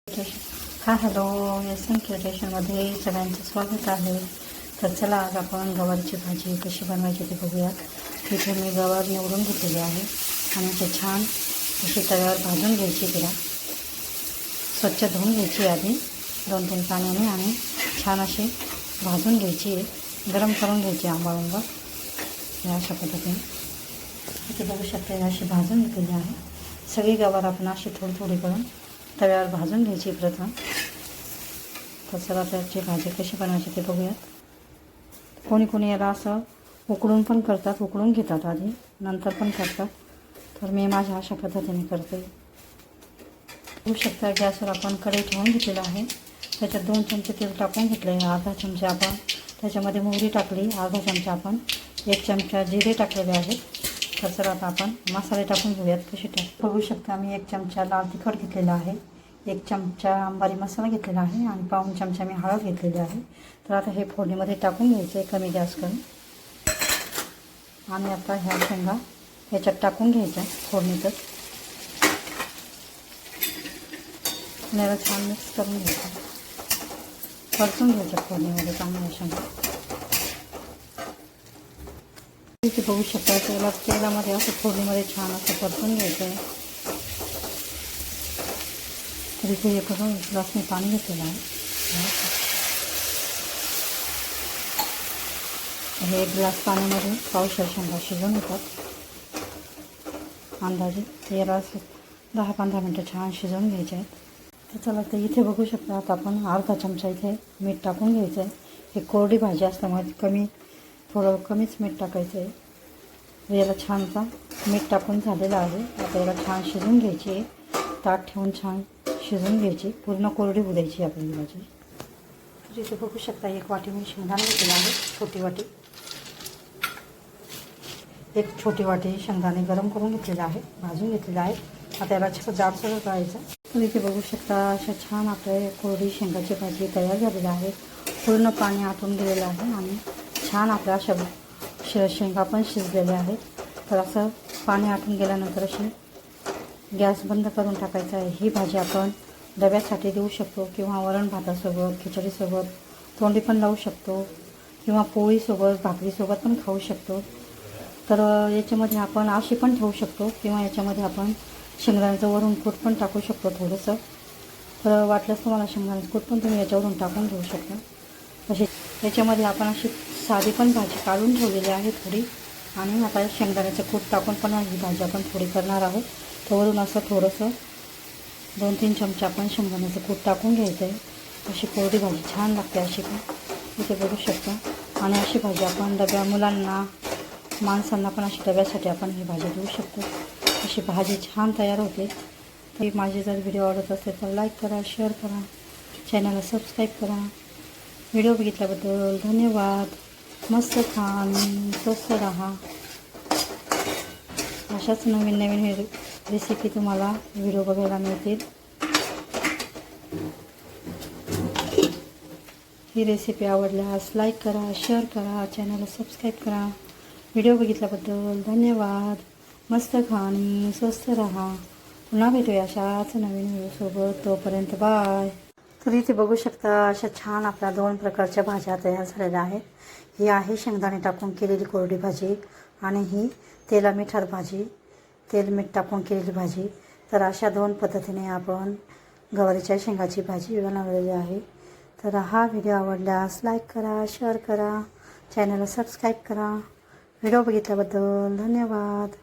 Hello, SM. क्रिएशनमध्ये सगळ्यांचं स्वागत आहे. तर चला, आज आपण गवारीची भाजी कशी बनवायची ते बघूयात. तिथे मी गवार निवडून घेतलेली आहे आणि ते छान अशी तव्यावर भाजून घ्यायची. तिला स्वच्छ धुवून घ्यायची आधी 2-3 पाण्याने आणि छान अशी भाजून घ्यायची, गरम करून घ्यायची आंबाळूंबा या अशा पद्धतीने. इथे बघू शकता अशी भाजून घेतलेली आहे. सगळी गवार आपण अशी थोडी थोडी करून तव्यावर भाजून घ्यायची प्रथम. तर चला, त्याची भाजी कशी बनवायची ते बघूयात. कोणी कोणी याला असं उकडून पण करतात, उकडून घेतात आधी, नंतर पण करतात. तर मी माझ्या अशा पद्धतीने करते. बघू शकता, गॅसवर आपण कढई ठेवून घेतलेलं आहे. त्याच्यात 2 चमचे तेल टाकून घेतलं आहे. अर्धा चमचा आपण त्याच्यामध्ये मोहरी टाकली, अर्धा चमचा आपण 1 चमचा जिरे टाकलेले आहेत. तर चला, आता आपण मसाले टाकून घेऊयात कसे बघू शकता. मी 1 चमचा लाल तिखट घेतलेला आहे, 1 चमचा अंबारी मसाला घेतलेला आहे आणि पाऊण चमचा मी हळद घेतलेली आहे. तर आता हे फोडणीमध्ये टाकून घ्यायचं आहे कमी गॅस करून. आणि आता ह्या शेंगा ह्याच्यात टाकून घ्यायच्या फोडणीतच. याला छान मिक्स करून घ्यायचं, परतून घ्यायच्या फोडणीमध्ये चांगल्या शेंगा. इथे बघू शकता, त्याला तेलामध्ये असं फोडणीमध्ये छान असं परतून घ्यायचं आहे. तर इथे 1 ग्लास मी पाणी घेतलेलं आहे. हे 1 ग्लास पाण्यामध्ये पावशेर शेंगा शिजून येतात अंदाजे. याला असं 10-15 मिनटं छान शिजवून घ्यायचे आहेत. तर चला, तर इथे बघू शकता, आता आपण अर्धा चमचा इथे मीठ टाकून घ्यायचं आहे. हे कोरडी भाजी असल्यामुळे थोडं कमीच मीठ टाकायचं आहे. याला छानसा मीठ टाकून झालेलं आहे. आता याला छान शिजवून घ्यायची आहे. ताट ठेवून छान शिजवून घ्यायची, पूर्ण कोरडी होऊ द्यायची आपली भाजी. तर इथे बघू शकता, 1 वाटी मी शेंगदाणे घेतलेला आहे, छोटी वाटी. 1 छोटी वाटी शेंगदाणे गरम करून घेतलेलं आहे, भाजून घेतलेलं आहे. आता याला छान जाडसर करायचं. तर इथे बघू शकता, अशा छान आपल्या कोरडी शेंगाची भाजी तयार झालेली आहे. पूर्ण पाणी आटून गेलेलं आहे आणि छान आपल्या अशा शेंगा पण शिजलेल्या आहेत. तर असं पाणी आटून गेल्यानंतर अशी गॅस बंद करून टाकायचा आहे. ही भाजी आपण डब्यासाठी देऊ शकतो किंवा वरण भातासोबत, खिचडीसोबत तोंडी पण लावू शकतो किंवा पोळीसोबत, भाकरीसोबत पण खाऊ शकतो. तर याच्यामध्ये आपण अशी पण ठेवू शकतो किंवा याच्यामध्ये आपण शेंगदाण्याचं वरून कूट पण टाकू शकतो थोडंसं. तर वाटलंच तुम्हाला शेंगदाण्याचं कूट पण तुम्ही याच्यावरून टाकून घेऊ शकता. अशी याच्यामध्ये आपण अशी साधी पण भाजी काढून ठेवलेली आहे थोडी. आणि आता शेंगदाण्याचं कूट टाकून पण ही भाजी आपण थोडी करणार आहोत. तर वरून असं थोडंसं 2-3 चमचे आपण शेंगदाण्याचं कूट टाकून घ्यायचं आहे. अशी कोरडी भाजी छान लागते अशी पण, इथे बघू शकता. आणि अशी भाजी आपण मुलांना, माणसांना पण अशी डब्यासाठी आपण ही भाजी देऊ शकतो. अशी भाजी छान तयार होते. तर माझी जर व्हिडिओ आवडत असेल तर लाईक करा, शेअर करा, चॅनलला सबस्क्राईब करा. व्हिडिओ बघितल्याबद्दल धन्यवाद. मस्त खा आणि स्वस्त राहा. अशाच नवीन रेसिपी तुम्हाला व्हिडिओ बघायला मिळतील. ही रेसिपी आवडल्यास लाईक करा, शेअर करा, चॅनलला सबस्क्राईब करा. व्हिडिओ बघितल्याबद्दल धन्यवाद. मस्त खा आणि स्वस्त राहा. पुन्हा भेटूया अशाच नवीन व्हिडिओसोबत. तोपर्यंत बाय. तर इथे बघू शकता, अशा छान आपल्या 2 प्रकारच्या भाज्या तयार झालेल्या आहेत. ही आहे शेंगदाणे टाकून केलेली कोरडी भाजी आणि ही मिठात भाजी, तेल मीठ टाकून केलेली भाजी. तर अशा 2 पद्धतीने आपण गवारीच्या शेंगाची भाजी बनवलेली आहे. तर हा व्हिडिओ आवडल्यास लाईक करा, शेअर करा, चॅनलला सबस्क्राईब करा. व्हिडिओ बघितल्याबद्दल धन्यवाद.